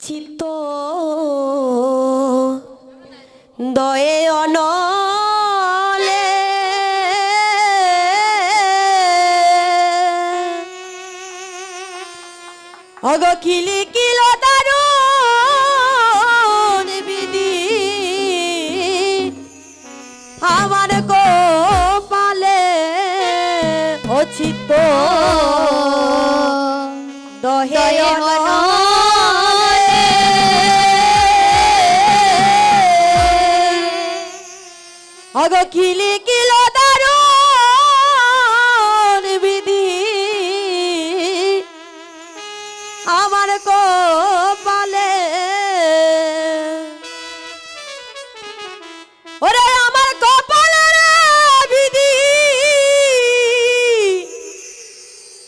চিত্ত দয়ে অনলে অগ কিলি কিলো দারুণ বিধি আমার কপালে ও চিত্ত দহে অনলে অগ কিলি কিলো দারুণ বিধি আমার কপালে ওরে আমার কপালের বিধি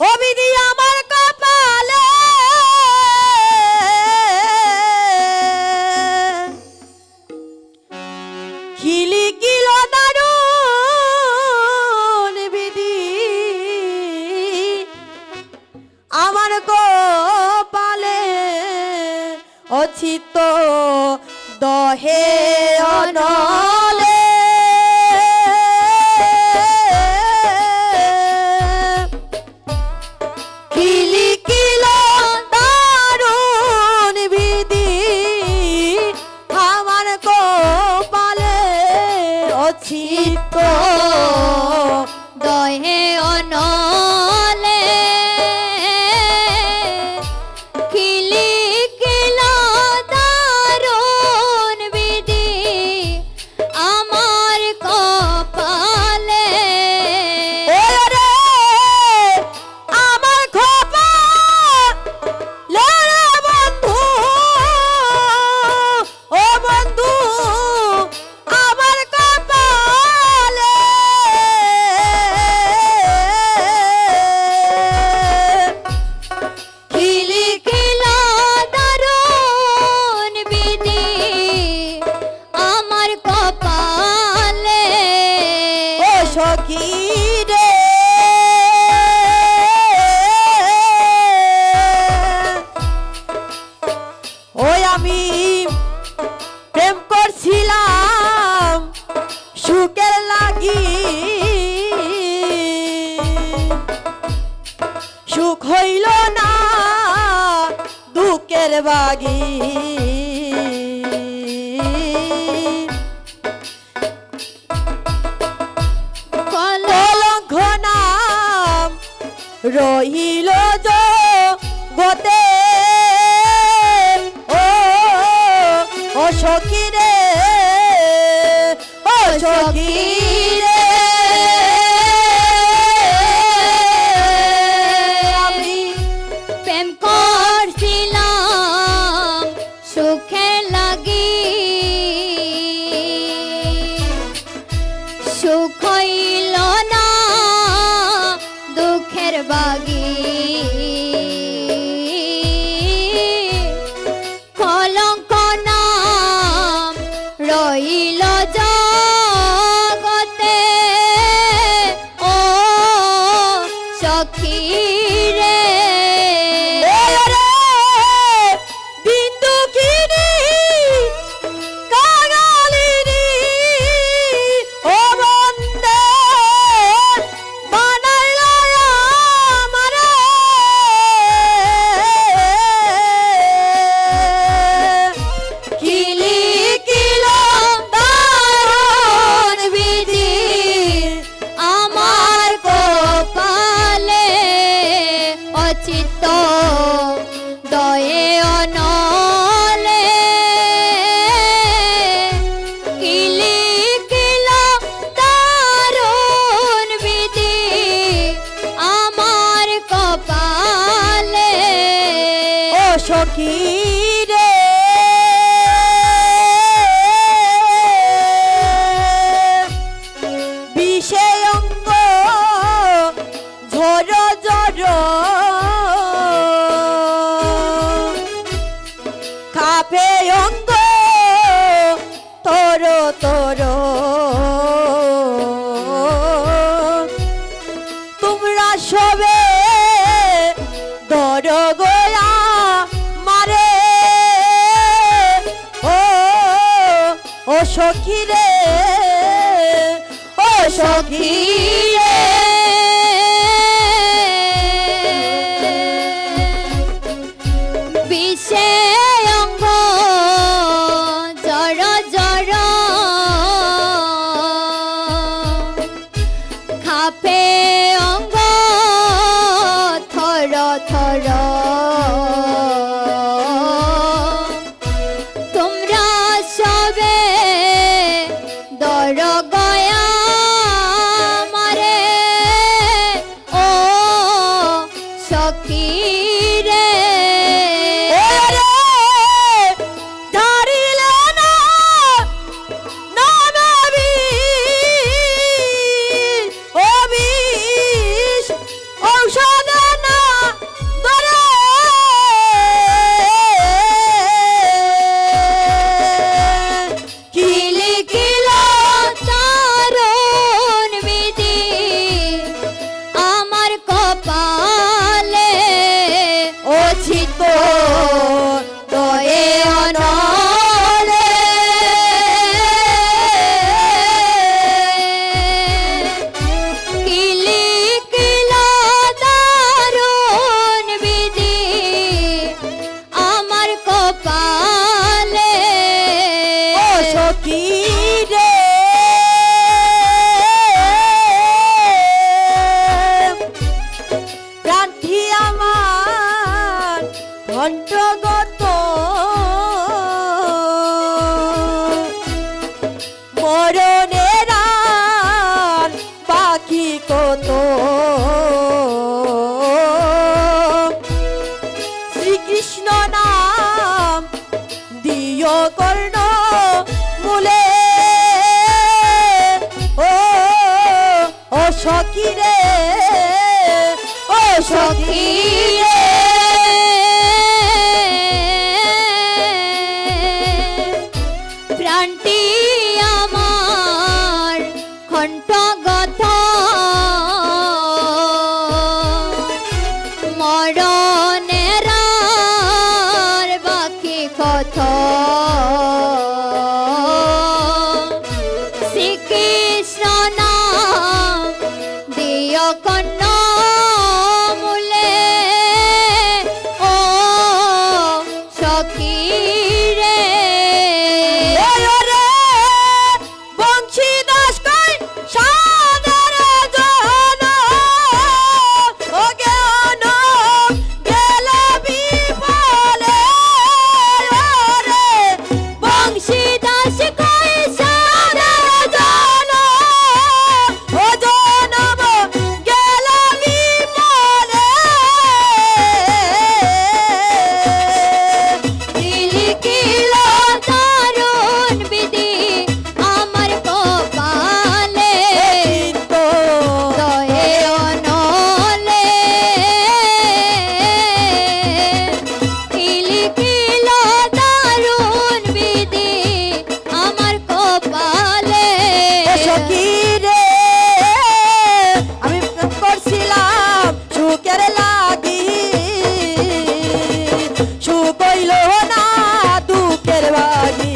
ও বিধি আমার কপালে খিলি কিলো দারুণ বিধি আমার কপালে অচিত দহে অনলে কিলি কিলো দারুণ বিধি আমার কপালে অচিত দহে অনলে কিলি কিলো দারুণ বিধি আমার কপালে ওরে আমার কপালে রে বন্ধু ও বন্ধু আমার কপালে কিলি কিলো দারুণ বিধি আমার কপালে ও সখী রে ওই আমি প্রেম করছিলাম সুখের লাগি সুখ হইল না দুঃখের বাগি কলঙ্ক নাম রহিল জগতে ও সখী রে ও সখী রে আমি প্রেম করছিলাম সুখে লাগি সুখ হইল না দুঃখের বাগি কলঙ্ক নাম রইল জগতে ও সখী রে বিন্দুকিনী কাঙালিনী ও বন্দে বানাইল আমারে কিলি কিলো দারুণ বিধি আমার কপালে অচিত দয়ে অনলে কিলি কিলো দারুণ বিধি আমার কপালে ও সখী রে বিষে অঙ্গ ঝড় ঝড় কাঁপে অঙ্গ তোর তোর তোমরা সবে দর গোলা মারে সখী রে ও সখী রে বিষে অঙ্গ জড় জড় খাপে অঙ্গ থর থর তোমরা সবে দর গয়া মারে ও সখী রে কণ্ঠগত মরণের আর বাকি কত শ্রীকৃষ্ণ নাম দিও কর্ণ মূলে ও সখী রে ও সখী রে প্রাণটি আমার কণ্ঠগত মরণের আর বাকি কত শ্রীকৃষ্ণ নাম দিও কর্ণ মূলে ও সখী রে সুখ হইল না দুঃখের বাগি